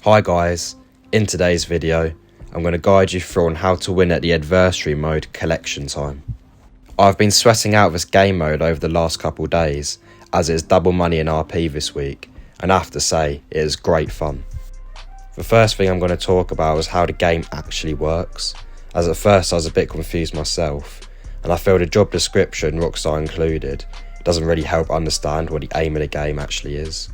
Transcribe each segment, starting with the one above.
Hi guys, in today's video I'm going to guide you through on how to win at the Adversary mode collection time. I've been sweating out this game mode over the last couple days as it is double money in RP this week, and I have to say it is great fun. The first thing I'm going to talk about is how the game actually works, as at first I was a bit confused myself and I feel the job description, Rockstar included, doesn't really help understand what the aim of the game actually is.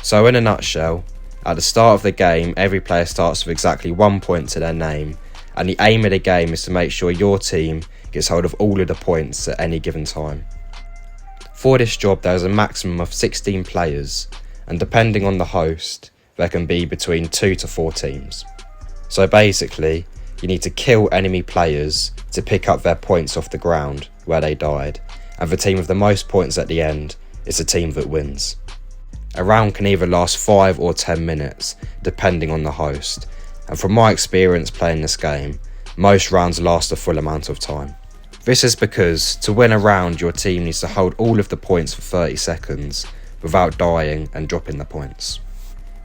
So in a nutshell, at the start of the game, every player starts with exactly 1 point to their name, and the aim of the game is to make sure your team gets hold of all of the points at any given time. For this job there is a maximum of 16 players, and depending on the host, there can be between 2 to 4 teams. So basically, you need to kill enemy players to pick up their points off the ground where they died, and the team with the most points at the end is the team that wins. A round can either last 5 or 10 minutes, depending on the host, and from my experience playing this game, most rounds last a full amount of time. This is because to win a round your team needs to hold all of the points for 30 seconds without dying and dropping the points.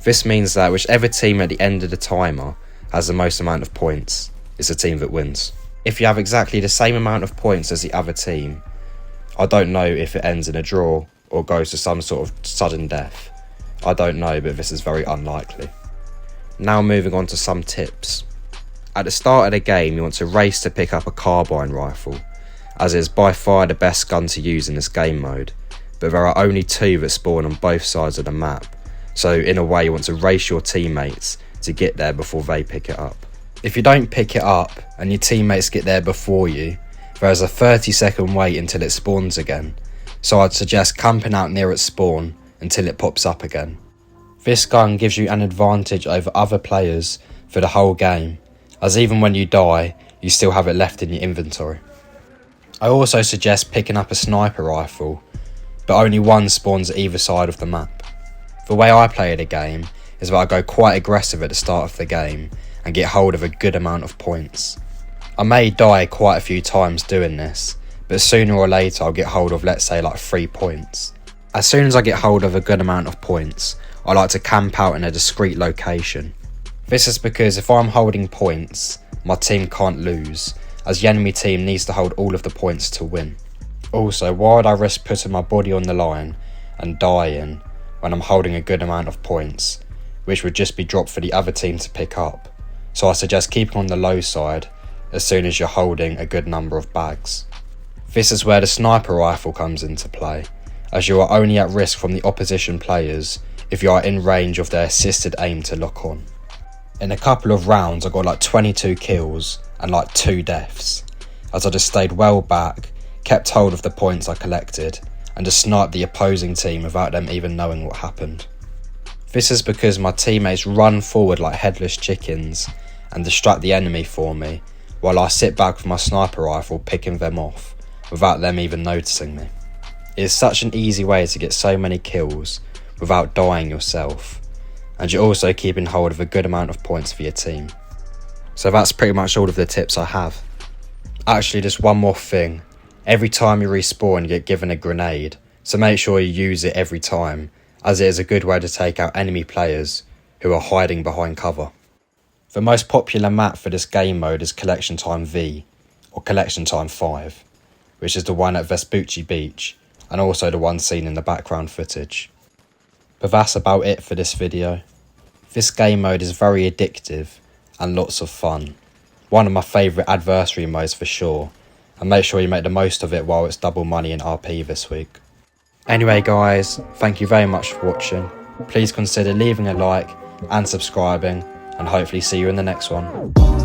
This means that whichever team at the end of the timer has the most amount of points is the team that wins. If you have exactly the same amount of points as the other team, I don't know if it ends in a draw or goes to some sort of sudden death. I don't know, but this is very unlikely. Now moving on to some tips. At the start of the game you want to race to pick up a carbine rifle, as it is by far the best gun to use in this game mode, but there are only 2 that spawn on both sides of the map, so in a way you want to race your teammates to get there before they pick it up. If you don't pick it up and your teammates get there before you, there is a 30-second wait until it spawns again, so I'd suggest camping out near its spawn until it pops up again. This gun gives you an advantage over other players for the whole game, as even when you die, you still have it left in your inventory. I also suggest picking up a sniper rifle, but only one spawns at either side of the map. The way I play the game is that I go quite aggressive at the start of the game and get hold of a good amount of points. I may die quite a few times doing this, but sooner or later I'll get hold of, let's say, like 3 points. As soon as I get hold of a good amount of points, I like to camp out in a discreet location. This is because if I'm holding points, my team can't lose, as the enemy team needs to hold all of the points to win. Also, why would I risk putting my body on the line and dying when I'm holding a good amount of points, which would just be dropped for the other team to pick up? So I suggest keeping on the low side as soon as you're holding a good number of bags. This is where the sniper rifle comes into play, as you are only at risk from the opposition players if you are in range of their assisted aim to lock on. In a couple of rounds I got like 22 kills and like 2 deaths, as I just stayed well back, kept hold of the points I collected, and just sniped the opposing team without them even knowing what happened. This is because my teammates run forward like headless chickens and distract the enemy for me, while I sit back with my sniper rifle picking them off without them even noticing me. It is such an easy way to get so many kills without dying yourself, and you're also keeping hold of a good amount of points for your team. So that's pretty much all of the tips I have. Actually, just one more thing. Every time you respawn you get given a grenade, so make sure you use it every time, as it is a good way to take out enemy players who are hiding behind cover. The most popular map for this game mode is Collection Time V, or Collection Time 5, which is the one at Vespucci Beach, and also the one seen in the background footage. But that's about it for this video. This game mode is very addictive and lots of fun. One of my favourite Adversary modes for sure, and make sure you make the most of it while it's double money in RP this week. Anyway guys, thank you very much for watching. Please consider leaving a like and subscribing, and hopefully see you in the next one.